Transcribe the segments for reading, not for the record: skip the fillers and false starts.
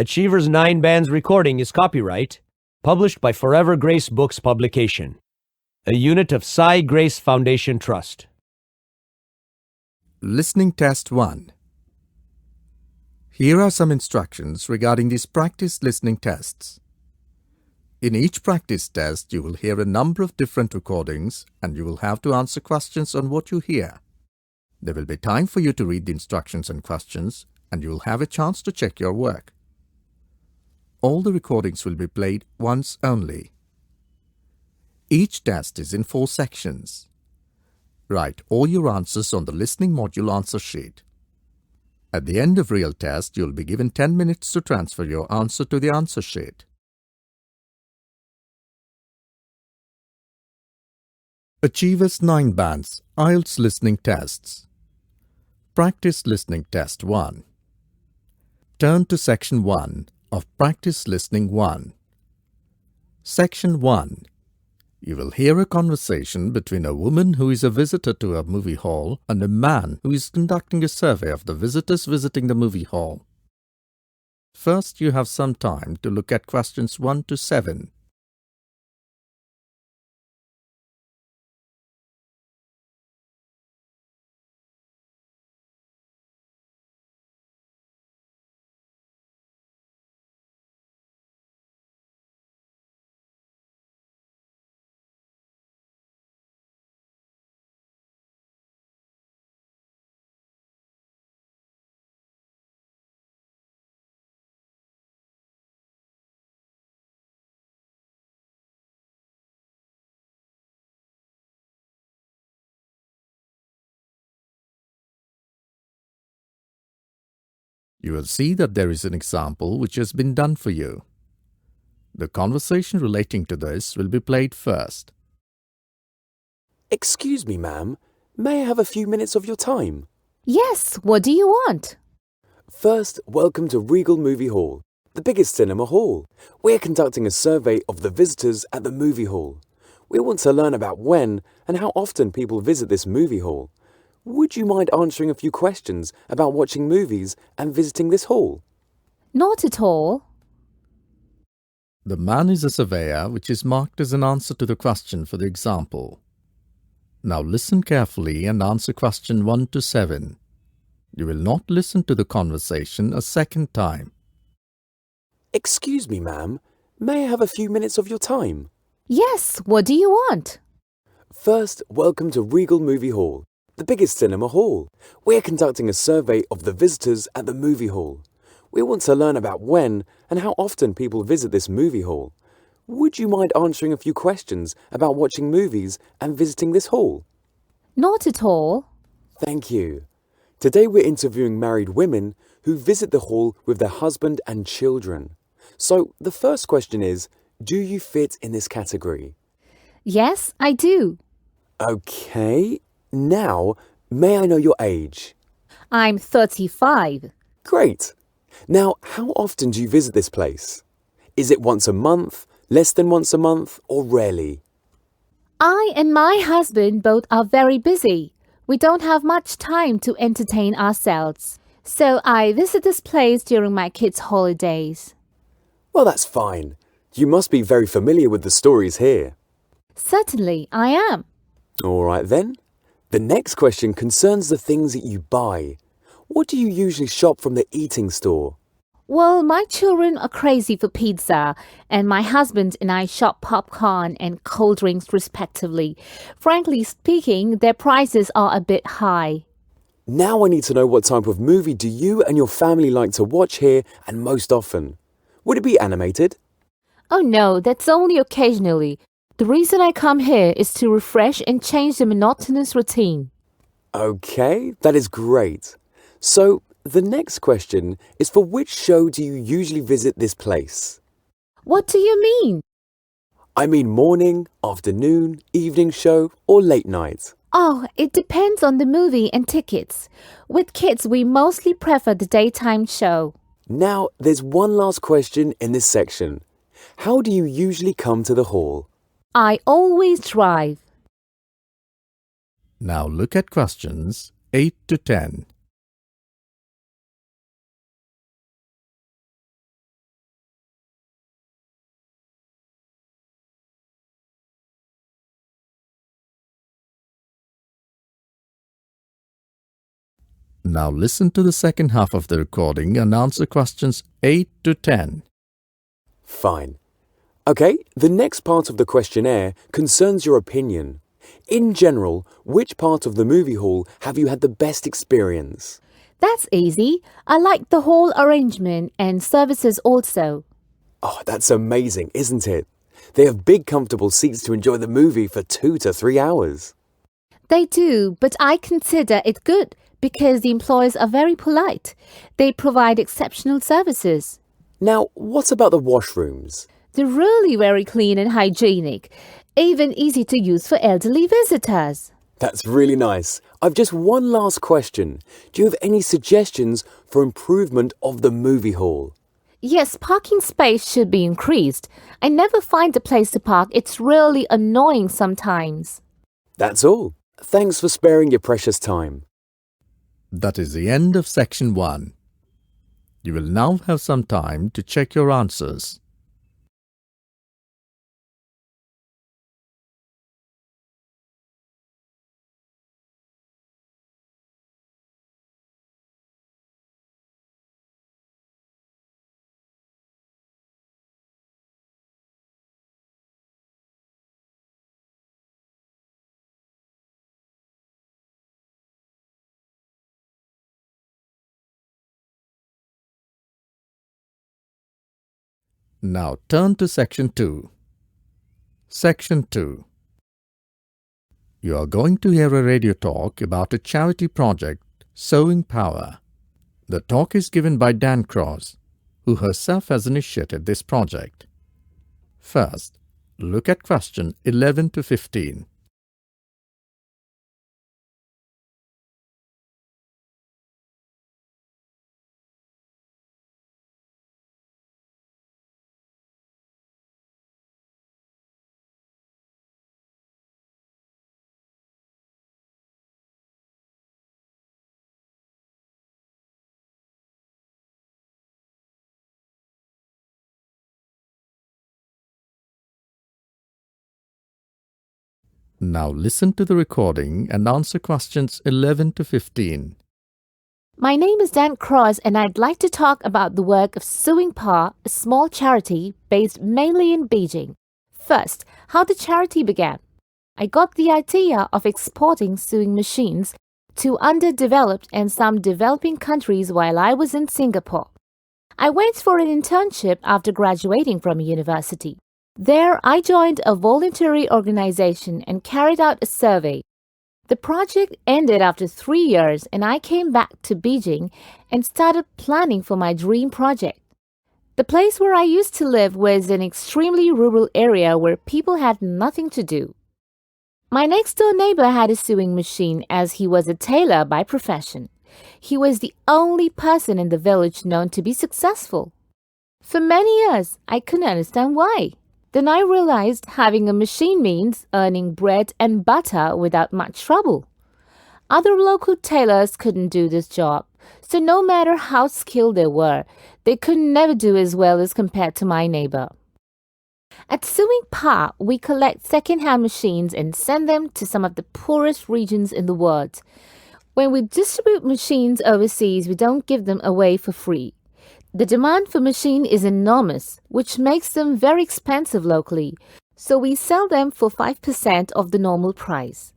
Achievers 9 Band's recording is copyright, published by Forever Grace Books Publication, a unit of Cy Grace Foundation Trust. Listening Test 1. Here are some instructions regarding these practice listening tests. In each practice test, you will hear a number of different recordings and you will have to answer questions on what you hear. There will be time for you to read the instructions and questions, and you will have a chance to check your work. All the recordings will be played once only. Each test is in 4 sections. Write all your answers on the listening module answer sheet. At the end of real test, you will be given 10 minutes to transfer your answer to the answer sheet. Achievers 9 Band's Ielts Listening Tests. Practice Listening Test 1. Turn to Section 1 of Practice Listening 1. Section 1. You will hear a conversation between a woman who is a visitor to a movie hall and a man who is conducting a survey of the visitors visiting the movie hall. First, you have some time to look at questions 1 to 7. You will see that there is an example which has been done for you. The conversation relating to this will be played first. Excuse me, ma'am. May I have a few minutes of your time? Yes, what do you want? First, welcome to Regal Movie Hall, the biggest cinema hall. We're conducting a survey of the visitors at the movie hall. We want to learn about when and how often people visit this movie hall. Would you mind answering a few questions about watching movies and visiting this hall? Not at all. The man is a surveyor, which is marked as an answer to the question for the example. Now listen carefully and answer question 1 to 7. You will not listen to the conversation a second time. Excuse me, ma'am. May I have a few minutes of your time? Yes, what do you want? First, welcome to Regal Movie Hall, the biggest cinema hall. We're conducting a survey of the visitors at the movie hall. We want to learn about when and how often people visit this movie hall. Would you mind answering a few questions about watching movies and visiting this hall? Not at all. Thank you. Today we're interviewing married women who visit the hall with their husband and children. So the first question is, do you fit in this category? Yes, I do. Okay. Now, may I know your age? I'm 35. Great. Now, how often do you visit this place? Is it once a month, less than once a month, or rarely? I and my husband both are very busy. We don't have much time to entertain ourselves. So I visit this place during my kids' holidays. Well, that's fine. You must be very familiar with the stories here. Certainly, I am. All right then. The next question concerns the things that you buy. What do you usually shop from the eating store? Well, my children are crazy for pizza, and my husband and I shop popcorn and cold drinks respectively. Frankly speaking, their prices are a bit high. Now I need to know what type of movie do you and your family like to watch here and most often? Would it be animated? Oh no, that's only occasionally. The reason I come here is to refresh and change the monotonous routine. Okay, that is great. So, the next question is, for which show do you usually visit this place? What do you mean? I mean morning, afternoon, evening show, or late night? Oh, it depends on the movie and tickets. With kids, we mostly prefer the daytime show. Now, there's one last question in this section. How do you usually come to the hall? I always drive. Now look at questions 8 to 10. Now listen to the second half of the recording and answer questions 8 to 10. Fine. Okay, the next part of the questionnaire concerns your opinion. In general, which part of the movie hall have you had the best experience? That's easy. I like the whole arrangement and services also. Oh, that's amazing, isn't it? They have big comfortable seats to enjoy the movie for 2 to 3 hours. They do, but I consider it good because the employees are very polite. They provide exceptional services. Now, what about the washrooms? They're really very clean and hygienic, even easy to use for elderly visitors. That's really nice. I've just one last question. Do you have any suggestions for improvement of the movie hall? Yes, parking space should be increased. I never find a place to park. It's really annoying sometimes. That's all. Thanks for sparing your precious time. That is the end of section 1. You will now have some time to check your answers. Now turn to section 2. Section 2. You are going to hear a radio talk about a charity project, Sowing Power. The talk is given by Dan Cross, who herself has initiated this project. First, look at question 11 to 15. Now listen to the recording and answer questions 11 to 15. My name is Dan Cross and I'd like to talk about the work of Sewing Pa, a small charity based mainly in Beijing. First, how the charity began. I got the idea of exporting sewing machines to underdeveloped and some developing countries while I was in Singapore. I went for an internship after graduating from university. There, I joined a voluntary organization and carried out a survey. The project ended after 3 years and I came back to Beijing and started planning for my dream project. The place where I used to live was an extremely rural area where people had nothing to do. My next-door neighbor had a sewing machine as he was a tailor by profession. He was the only person in the village known to be successful. For many years, I couldn't understand why. Then I realized having a machine means earning bread and butter without much trouble. Other local tailors couldn't do this job, so no matter how skilled they were, they could never do as well as compared to my neighbor. At Sewing Pa, we collect second-hand machines and send them to some of the poorest regions in the world. When we distribute machines overseas, we don't give them away for free. The demand for machine is enormous, which makes them very expensive locally, so we sell them for 5% of the normal price.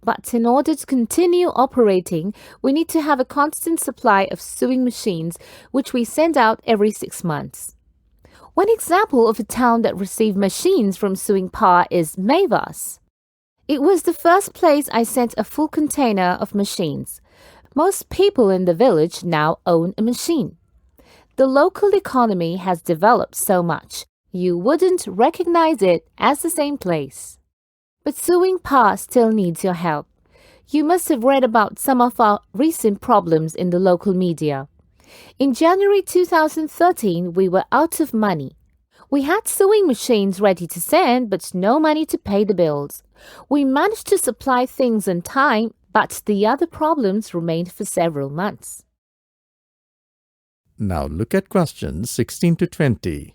But in order to continue operating, we need to have a constant supply of sewing machines, which we send out every 6 months. One example of a town that received machines from Sewing Pa is Maivas. It was the first place I sent a full container of machines. Most people in the village now own a machine. The local economy has developed so much, you wouldn't recognize it as the same place. But Sewing Pa still needs your help. You must have read about some of our recent problems in the local media. In January 2013, we were out of money. We had sewing machines ready to send, but no money to pay the bills. We managed to supply things in time, but the other problems remained for several months. Now look at questions 16 to 20.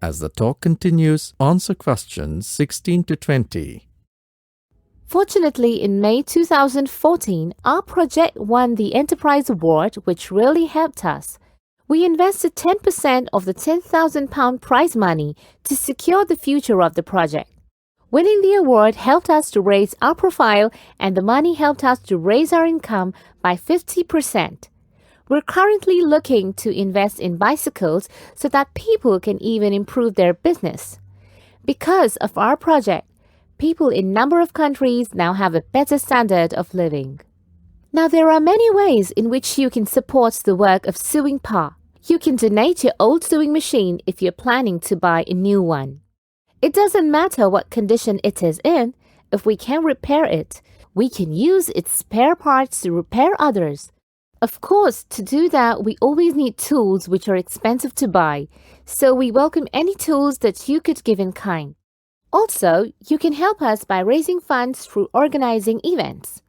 As the talk continues, answer questions 16 to 20. Fortunately, in May 2014, our project won the Enterprise Award, which really helped us. We invested 10% of the £10,000 prize money to secure the future of the project. Winning the award helped us to raise our profile, and the money helped us to raise our income by 50%. We're currently looking to invest in bicycles so that people can even improve their business. Because of our project, people in a number of countries now have a better standard of living. Now, there are many ways in which you can support the work of Sewing Pa. You can donate your old sewing machine if you're planning to buy a new one. It doesn't matter what condition it is in. If we can repair it, we can use its spare parts to repair others. Of course, to do that, we always need tools which are expensive to buy, so we welcome any tools that you could give in kind. Also, you can help us by raising funds through organizing events.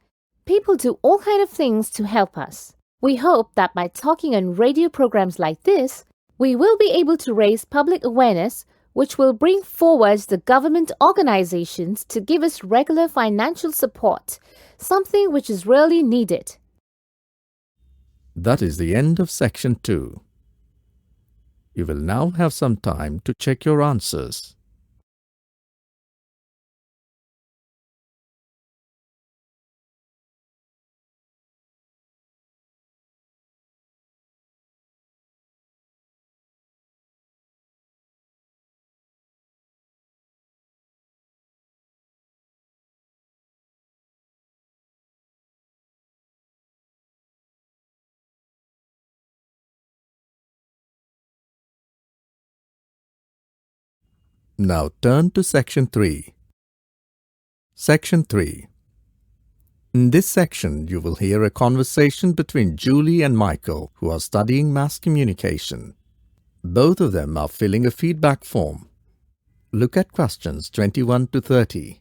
People do all kinds of things to help us. We hope that by talking on radio programs like this, we will be able to raise public awareness, which will bring forward the government organizations to give us regular financial support, something which is really needed. That is the end of section 2. You will now have some time to check your answers. Now turn to section 3. Section 3. In this section, you will hear a conversation between Julie and Michael, who are studying mass communication. Both of them are filling a feedback form. Look at questions 21 to 30.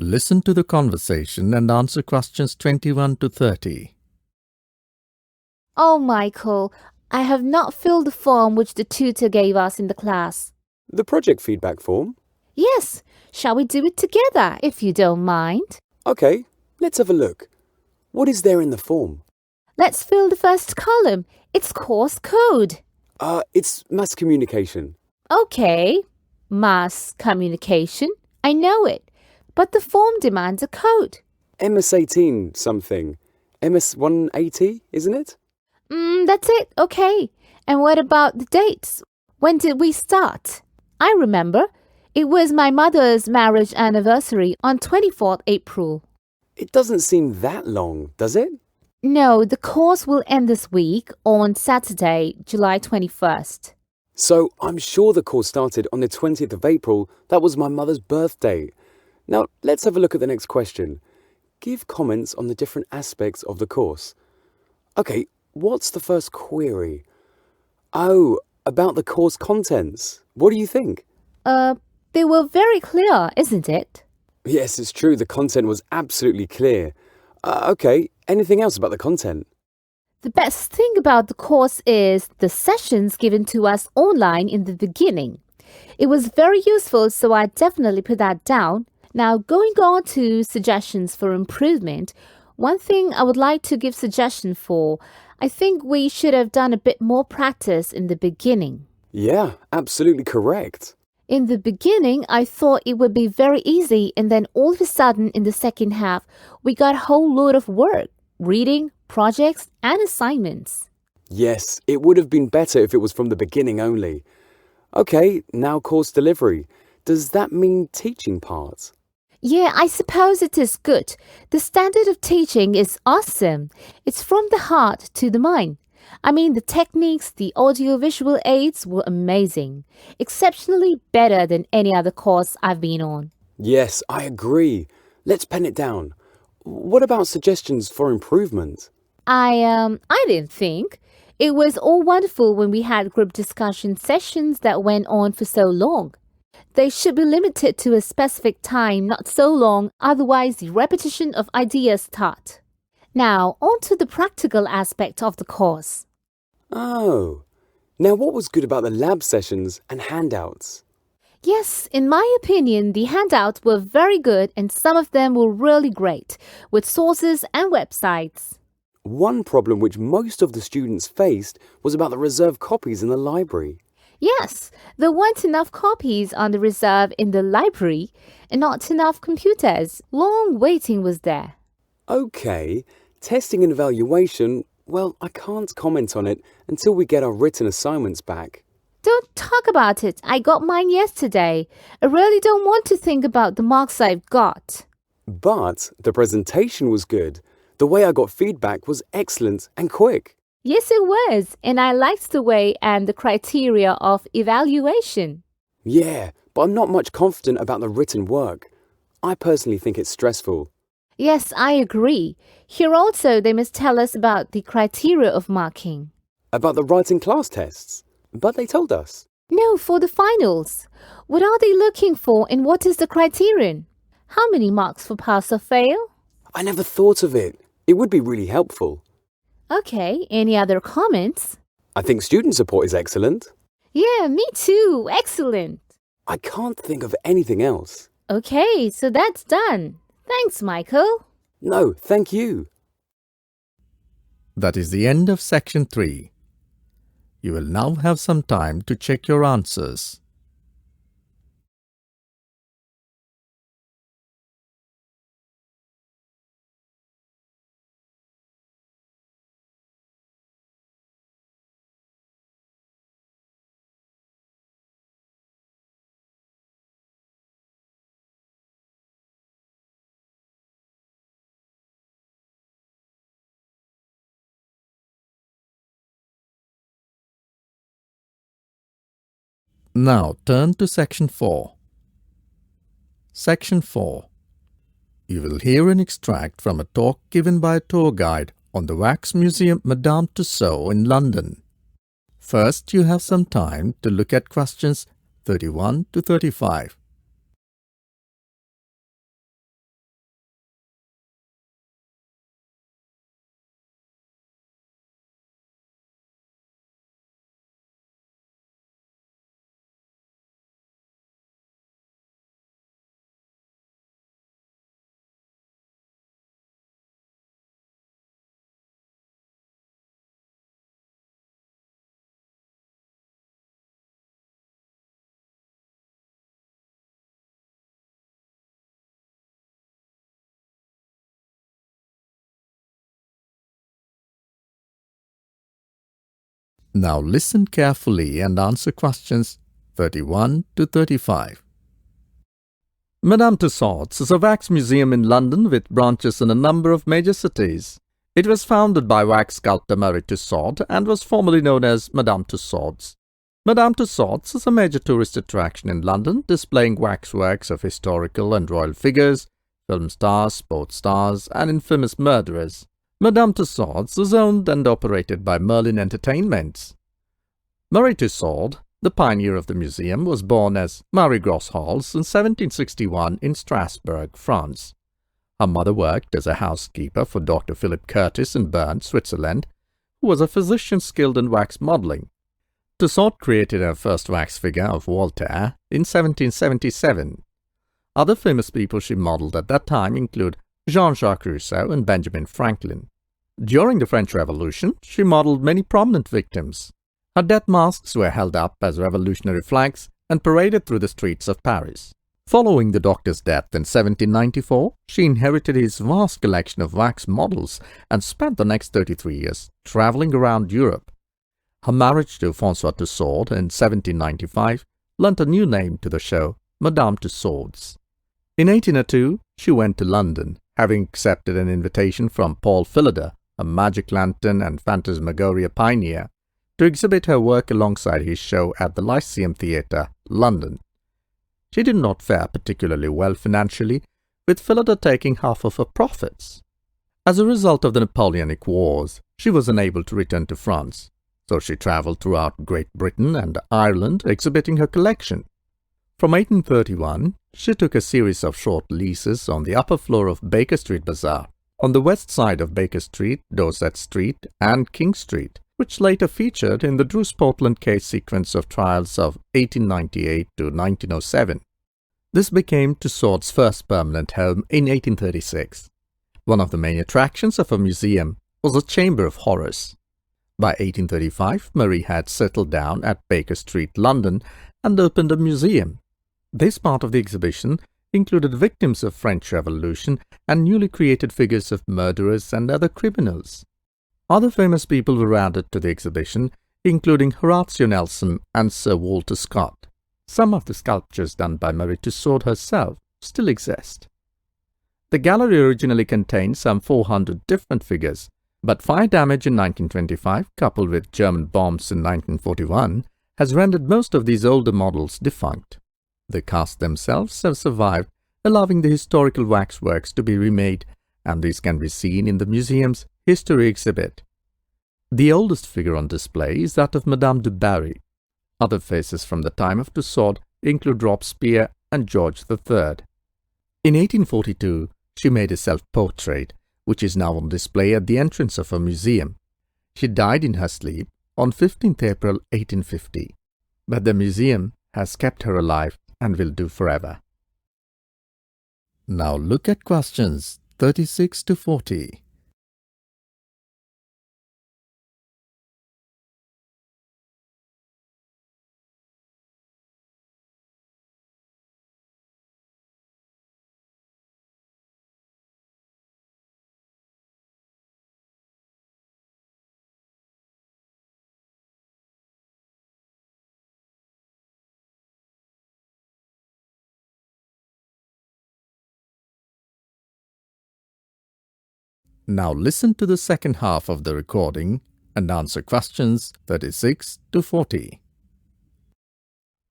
Listen to the conversation and answer questions 21 to 30. Oh, Michael, I have not filled the form which the tutor gave us in the class. The project feedback form? Yes, shall we do it together, if you don't mind? Okay, let's have a look. What is there in the form? Let's fill the first column. It's course code. It's mass communication. Okay, mass communication. I know it. But the form demands a code. MS-18 something. MS-180, isn't it? That's it. Okay. And what about the dates? When did we start? I remember. It was my mother's marriage anniversary on 24th April. It doesn't seem that long, does it? No, the course will end this week on Saturday, July 21st. So I'm sure the course started on the 20th of April. That was my mother's birthday. Now, let's have a look at the next question. Give comments on the different aspects of the course. Okay, what's the first query? Oh, about the course contents. What do you think? They were very clear, isn't it? Yes, it's true. The content was absolutely clear. Okay, anything else about the content? The best thing about the course is the sessions given to us online in the beginning. It was very useful, so I definitely put that down. Now, going on to suggestions for improvement, one thing I would like to give suggestion for, I think we should have done a bit more practice in the beginning. Yeah, absolutely correct. In the beginning, I thought it would be very easy, and then all of a sudden in the second half, we got a whole load of work. Reading, projects, and assignments. Yes, it would have been better if it was from the beginning only. Okay, now course delivery. Does that mean teaching part? Yeah, I suppose it is good. The standard of teaching is awesome. It's from the heart to the mind. I mean, the techniques, the audiovisual aids were amazing. Exceptionally better than any other course I've been on. Yes, I agree. Let's pen it down. What about suggestions for improvement? I didn't think. It was all wonderful when we had group discussion sessions that went on for so long. They should be limited to a specific time, not so long, otherwise the repetition of ideas start. Now, on to the practical aspect of the course. Oh, now what was good about the lab sessions and handouts? Yes, in my opinion, the handouts were very good and some of them were really great, with sources and websites. One problem which most of the students faced was about the reserved copies in the library. Yes, there weren't enough copies on the reserve in the library and not enough computers. Long waiting was there. Okay, testing and evaluation, well, I can't comment on it until we get our written assignments back. Don't talk about it. I got mine yesterday. I really don't want to think about the marks I've got. But the presentation was good. The way I got feedback was excellent and quick. Yes, it was, and I liked the way and the criteria of evaluation. Yeah, but I'm not much confident about the written work. I personally think it's stressful. Yes, I agree. Here also they must tell us about the criteria of marking. About the writing class tests. But they told us. No, for the finals. What are they looking for and what is the criterion? How many marks for pass or fail? I never thought of it. It would be really helpful. Okay, any other comments? I think student support is excellent. Yeah, me too. Excellent. I can't think of anything else. Okay, so that's done. Thanks, Michael. No, thank you. That is the end of section 3. You will now have some time to check your answers. Now turn to section 4. Section 4. You will hear an extract from a talk given by a tour guide on the Wax Museum Madame Tussauds in London. First, you have some time to look at questions 31 to 35. Now listen carefully and answer questions 31 to 35. Madame Tussauds is a wax museum in London with branches in a number of major cities. It was founded by wax sculptor Marie Tussaud and was formerly known as Madame Tussauds. Madame Tussauds is a major tourist attraction in London, displaying waxworks of historical and royal figures, film stars, sports stars, and infamous murderers. Madame Tussauds is owned and operated by Merlin Entertainments. Marie Tussaud, the pioneer of the museum, was born as Marie Grosshals in 1761 in Strasbourg, France. Her mother worked as a housekeeper for Dr. Philip Curtis in Bern, Switzerland, who was a physician skilled in wax modeling. Tussaud created her first wax figure of Voltaire in 1777. Other famous people she modeled at that time include Jean-Jacques Rousseau and Benjamin Franklin. During the French Revolution, she modeled many prominent victims. Her death masks were held up as revolutionary flags and paraded through the streets of Paris. Following the doctor's death in 1794, she inherited his vast collection of wax models and spent the next 33 years traveling around Europe. Her marriage to François Tussaud in 1795 lent a new name to the show, Madame Tussauds. In 1802, she went to London, having accepted an invitation from Paul Phillida, a magic lantern and phantasmagoria pioneer, to exhibit her work alongside his show at the Lyceum Theatre, London. She did not fare particularly well financially, with Phillida taking half of her profits. As a result of the Napoleonic Wars, she was unable to return to France, so she travelled throughout Great Britain and Ireland exhibiting her collection. From 1831, she took a series of short leases on the upper floor of Baker Street Bazaar, on the west side of Baker Street, Dorset Street and King Street, which later featured in the Drews Portland case sequence of trials of 1898 to 1907. This became Tussaud's first permanent home in 1836. One of the main attractions of her museum was a Chamber of Horrors. By 1835, Marie had settled down at Baker Street, London, and opened a museum. This part of the exhibition included victims of French Revolution and newly created figures of murderers and other criminals. Other famous people were added to the exhibition, including Horatio Nelson and Sir Walter Scott. Some of the sculptures done by Marie Tussaud herself still exist. The gallery originally contained some 400 different figures, but fire damage in 1925, coupled with German bombs in 1941, has rendered most of these older models defunct. The casts themselves have survived, allowing the historical waxworks to be remade, and these can be seen in the museum's history exhibit. The oldest figure on display is that of Madame du Barry. Other faces from the time of Tussaud include Robespierre and George III. In 1842, she made a self-portrait, which is now on display at the entrance of her museum. She died in her sleep on 15th April 1850, but the museum has kept her alive and will do forever. Now look at questions 36 to 40. Now listen to the second half of the recording and answer questions 36 to 40.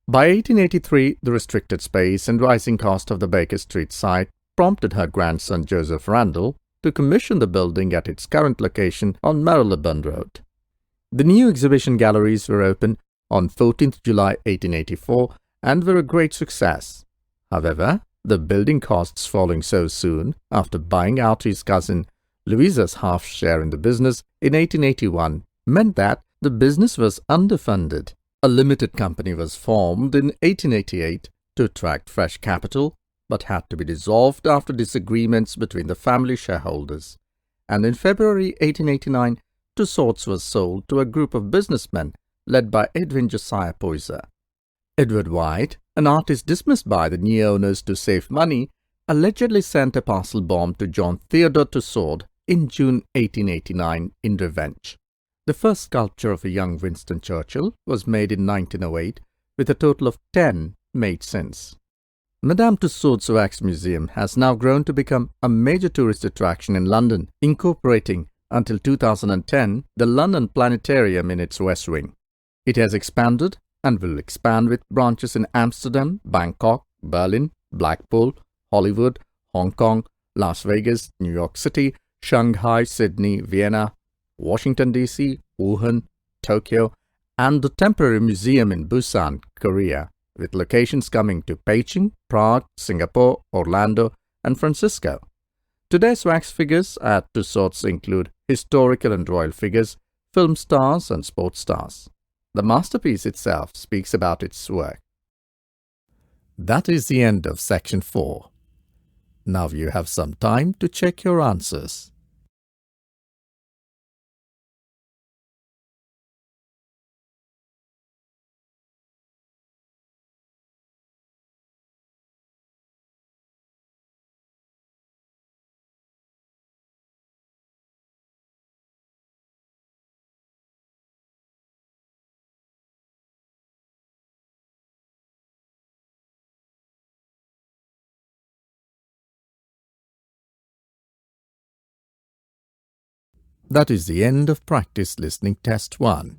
By 1883, the restricted space and rising cost of the Baker Street site prompted her grandson Joseph Randall to commission the building at its current location on Marylebone Road. The new exhibition galleries were opened on 14th July 1884 and were a great success. However, the building costs falling so soon after buying out his cousin Louisa's half share in the business in 1881 meant that the business was underfunded. A limited company was formed in 1888 to attract fresh capital, but had to be dissolved after disagreements between the family shareholders. And in February 1889, Tussauds was sold to a group of businessmen led by Edwin Josiah Poyser. Edward White, an artist dismissed by the new owners to save money, allegedly sent a parcel bomb to John Theodore Tussaud in June 1889 in revenge. The first sculpture of a young Winston Churchill was made in 1908, with a total of 10 made since. Madame Tussauds Wax Museum has now grown to become a major tourist attraction in London, incorporating, until 2010, the London Planetarium in its West Wing. It has expanded and will expand with branches in Amsterdam, Bangkok, Berlin, Blackpool, Hollywood, Hong Kong, Las Vegas, New York City, Shanghai, Sydney, Vienna, Washington DC, Wuhan, Tokyo, and the temporary museum in Busan, Korea, with locations coming to Beijing, Prague, Singapore, Orlando, and Francisco. Today's wax figures at Tussauds include historical and royal figures, film stars, and sports stars. The masterpiece itself speaks about its work. That is the end of section 4. Now you have some time to check your answers. That is the end of practice listening test 1.